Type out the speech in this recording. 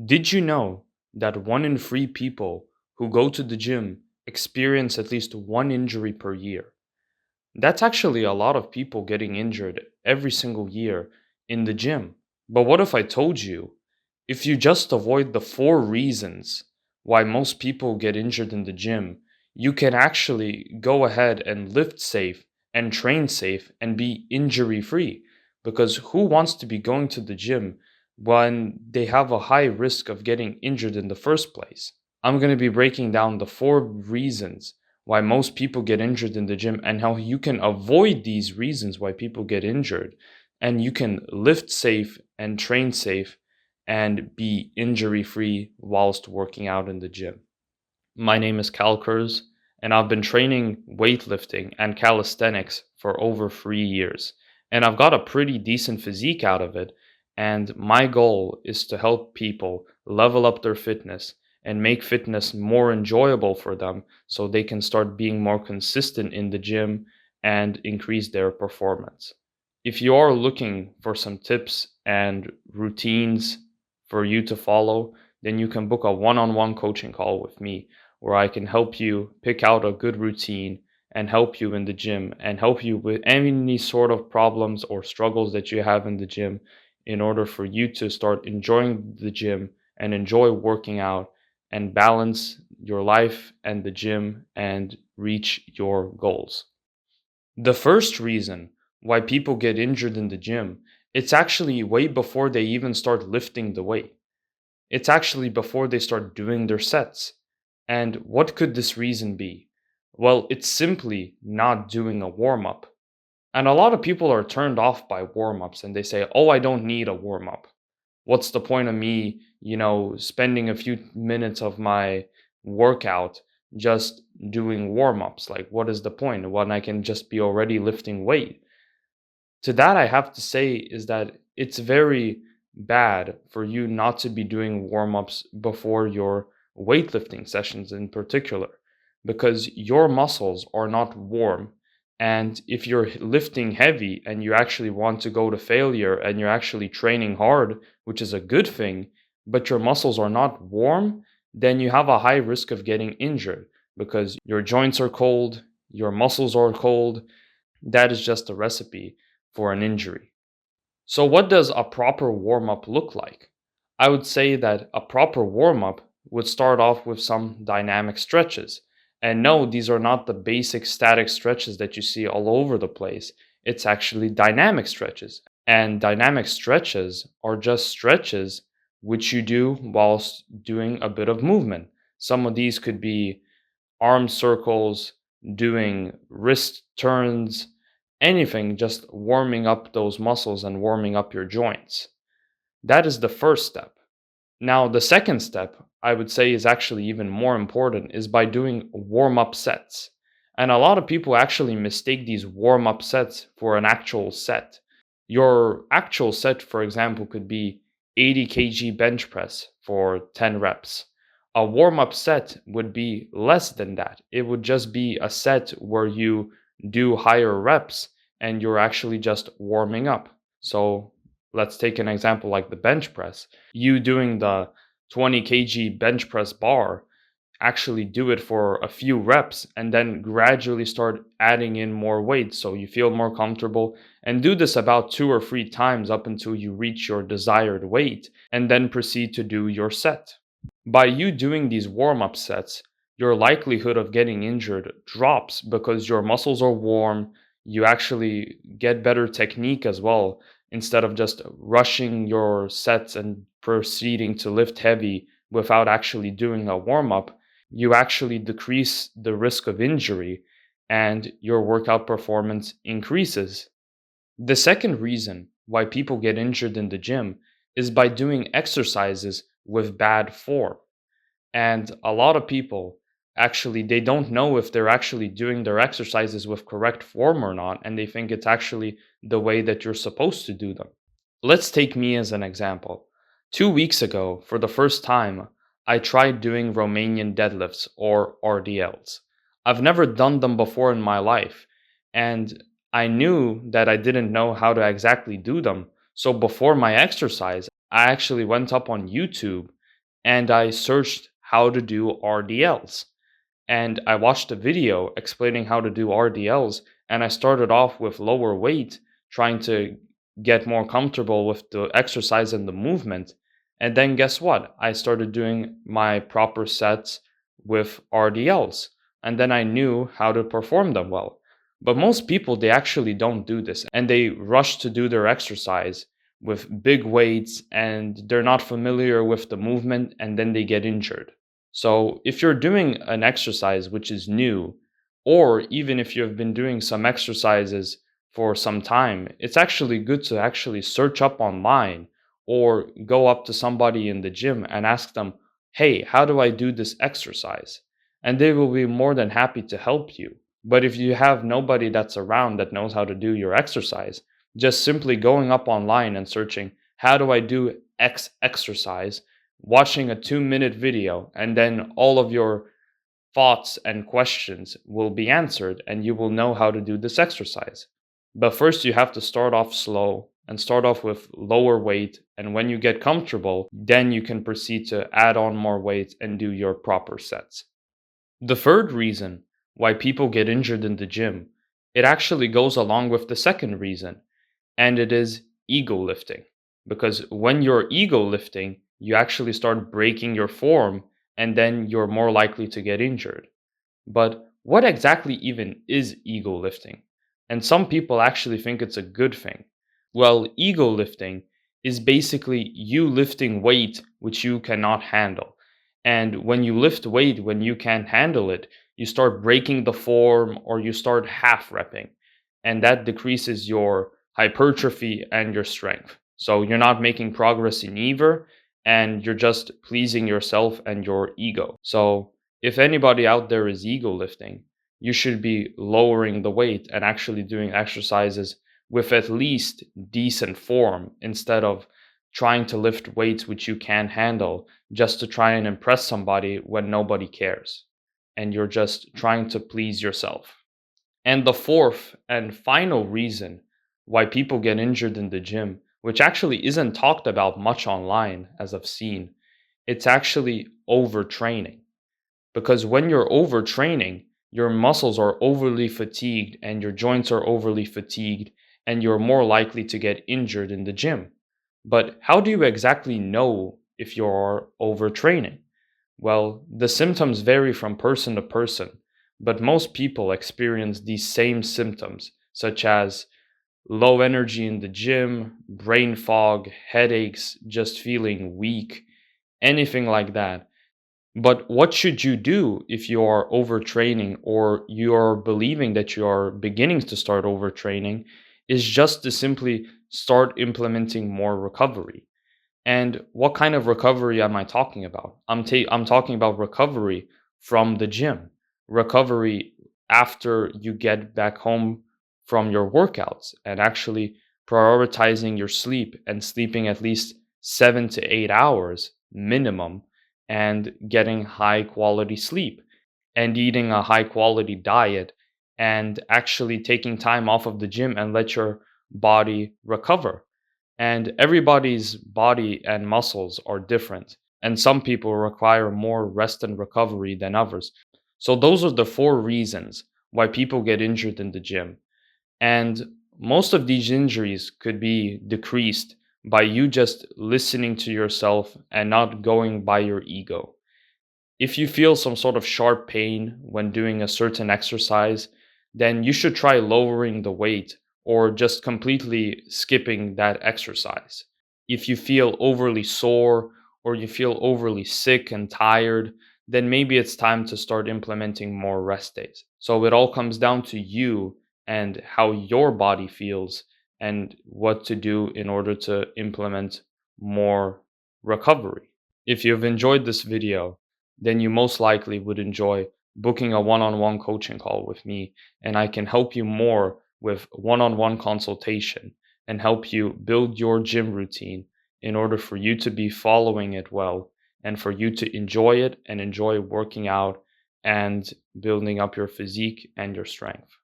Did you know that 1 in 3 people who go to the gym experience at least one injury per year? That's actually a lot of people getting injured every single year in the gym. But what if I told you, if you just avoid the 4 reasons why most people get injured in the gym, you can actually go ahead and lift safe and train safe and be injury free? Because who wants to be going to the gym when they have a high risk of getting injured in the first place? I'm going to be breaking down the 4 reasons why most people get injured in the gym and how you can avoid these reasons why people get injured, and you can lift safe and train safe and be injury free whilst working out in the gym. My name is Cal Kurz, and I've been training weightlifting and calisthenics for over 3 years. And I've got a pretty decent physique out of it. And my goal is to help people level up their fitness and make fitness more enjoyable for them so they can start being more consistent in the gym and increase their performance. If you are looking for some tips and routines for you to follow, then you can book a one on one coaching call with me where I can help you pick out a good routine and help you in the gym and help you with any sort of problems or struggles that you have in the gym in order for you to start enjoying the gym and enjoy working out and balance your life and the gym and reach your goals. The first reason why people get injured in the gym, it's actually way before they even start lifting the weight. It's actually before they start doing their sets. And what could this reason be? Well, it's simply not doing a warm up. And a lot of people are turned off by warm ups and they say, oh, I don't need a warm up. What's the point of me, spending a few minutes of my workout just doing warm ups? Like, what is the point when I can just be already lifting weight? To that, I have to say is that it's very bad for you not to be doing warm ups before your weightlifting sessions in particular, because your muscles are not warm. And if you're lifting heavy and you actually want to go to failure and you're actually training hard, which is a good thing, but your muscles are not warm, then you have a high risk of getting injured because your joints are cold, your muscles are cold. That is just a recipe for an injury. So, what does a proper warm up look like? I would say that a proper warm up would start off with some dynamic stretches. And no, these are not the basic static stretches that you see all over the place. It's actually dynamic stretches. And dynamic stretches are just stretches which you do whilst doing a bit of movement. Some of these could be arm circles, doing wrist turns, anything, just warming up those muscles and warming up your joints. That is the first step. Now, the second step, I would say, is actually even more important, is by doing warm up sets. And a lot of people actually mistake these warm up sets for an actual set. Your actual set, for example, could be 80 kg bench press for 10 reps. A warm up set would be less than that. It would just be a set where you do higher reps and you're actually just warming up. So let's take an example like the bench press. You doing the 20 kg bench press bar, actually do it for a few reps and then gradually start adding in more weight so you feel more comfortable, and do this about 2 or 3 times up until you reach your desired weight and then proceed to do your set. By you doing these warm-up sets, your likelihood of getting injured drops because your muscles are warm. You actually get better technique as well. Instead of just rushing your sets and proceeding to lift heavy without actually doing a warm-up, you actually decrease the risk of injury and your workout performance increases. The second reason why people get injured in the gym is by doing exercises with bad form. And a lot of people actually they don't know if they're actually doing their exercises with correct form or not, and they think it's actually the way that you're supposed to do them. Let's take me as an example. 2 weeks ago, for the first time, I tried doing Romanian deadlifts or RDLs. I've never done them before in my life, and I knew that I didn't know how to exactly do them. So before my exercise, I actually went up on YouTube and I searched how to do RDLs. And I watched a video explaining how to do RDLs, and I started off with lower weight, trying to get more comfortable with the exercise and the movement. And then guess what? I started doing my proper sets with RDLs, and then I knew how to perform them well. But most people, they actually don't do this, and they rush to do their exercise with big weights, and they're not familiar with the movement, and then they get injured. So, if you're doing an exercise which is new, or even if you have been doing some exercises for some time, it's actually good to actually search up online or go up to somebody in the gym and ask them, hey, how do I do this exercise? And they will be more than happy to help you. But if you have nobody that's around that knows how to do your exercise, just simply going up online and searching, how do I do X exercise? Watching a 2-minute video, and then all of your thoughts and questions will be answered, and you will know how to do this exercise. But first, you have to start off slow and start off with lower weight. And when you get comfortable, then you can proceed to add on more weight and do your proper sets. The third reason why people get injured in the gym, it actually goes along with the second reason, and it is ego lifting. Because when you're ego lifting, you actually start breaking your form, and then you're more likely to get injured. But what exactly even is ego lifting? And some people actually think it's a good thing. Well, ego lifting is basically you lifting weight which you cannot handle. And when you lift weight when you can't handle it, you start breaking the form or you start half repping. And that decreases your hypertrophy and your strength. So you're not making progress in either, and you're just pleasing yourself and your ego. So if anybody out there is ego lifting, you should be lowering the weight and actually doing exercises with at least decent form instead of trying to lift weights which you can't handle just to try and impress somebody when nobody cares. And you're just trying to please yourself. And the fourth and final reason why people get injured in the gym, which actually isn't talked about much online as I've seen, it's actually overtraining. Because when you're overtraining, your muscles are overly fatigued and your joints are overly fatigued, and you're more likely to get injured in the gym. But how do you exactly know if you're overtraining? Well, the symptoms vary from person to person, but most people experience these same symptoms, such as low energy in the gym, brain fog, headaches, just feeling weak, anything like that. But what should you do if you are overtraining or you are believing that you are beginning to start overtraining is just to simply start implementing more recovery. And what kind of recovery am I talking about? I'm talking about recovery from the gym, recovery after you get back home from your workouts, and actually prioritizing your sleep and sleeping at least 7 to 8 hours minimum, and getting high quality sleep and eating a high quality diet, and actually taking time off of the gym and let your body recover. And everybody's body and muscles are different. And some people require more rest and recovery than others. So, those are the four reasons why people get injured in the gym. And most of these injuries could be decreased by you just listening to yourself and not going by your ego. If you feel some sort of sharp pain when doing a certain exercise, then you should try lowering the weight or just completely skipping that exercise. If you feel overly sore or you feel overly sick and tired, then maybe it's time to start implementing more rest days. So it all comes down to you and how your body feels and what to do in order to implement more recovery. If you've enjoyed this video, then you most likely would enjoy booking a one-on-one coaching call with me, and I can help you more with one-on-one consultation and help you build your gym routine in order for you to be following it well and for you to enjoy it and enjoy working out and building up your physique and your strength.